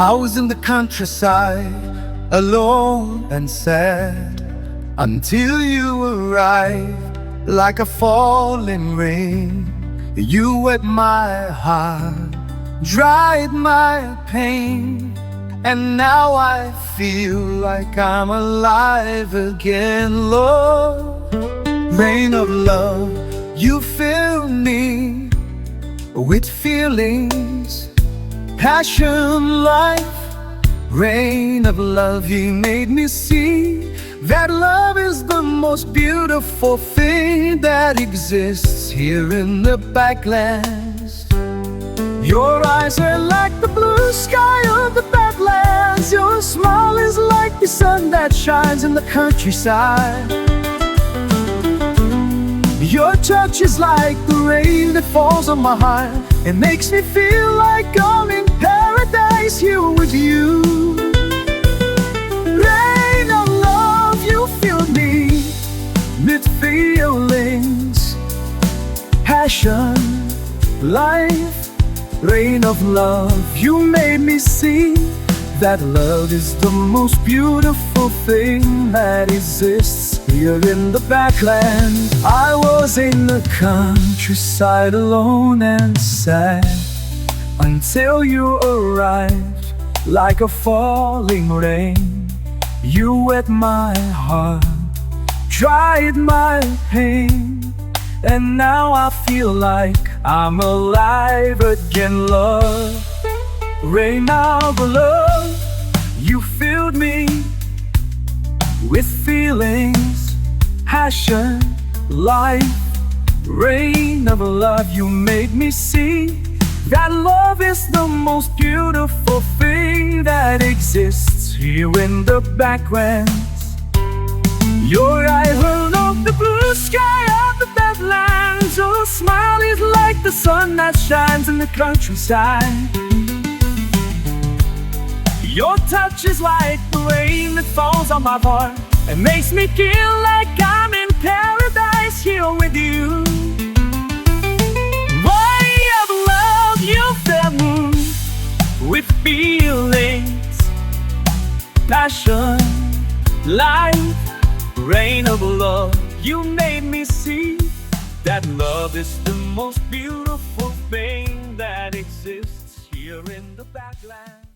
I was in the countryside, alone and sad, until you arrived like a falling rain. You wet my heart, dried my pain, and now I feel like I'm alive again. Lord, rain of love, you fill me with feelings, passion, life. Rain of love, you made me see that love is the most beautiful thing that exists here in the backlands. Your eyes are like the blue sky of the backlands. Your smile is like the sun that shines in the countryside. Your touch is like the rain that falls on my heart. It makes me feel like I'm in paradise here with you. Rain of love, you fill me with feelings, passion, life. Rain of love, you made me see that love is the most beautiful thing that exists here in the backlands. I was in the countryside alone and sad, until you arrived like a falling rain. You wet my heart, dried my pain, and now I feel like I'm alive again. Love, rain of love, you filled me with feelings, passion, life. Rain of love, you made me see that love is the most beautiful thing that exists here in the backlands. Your eyes are like the blue sky of the badlands. Your smile is like the sun that shines in the countryside. Your touch is like the rain that falls on my heart. It makes me feel like I'm in paradise here with you. Ray of love, you fill me with feelings, passion, life. Rain of love, you made me see that love is the most beautiful thing that exists here in the backlands.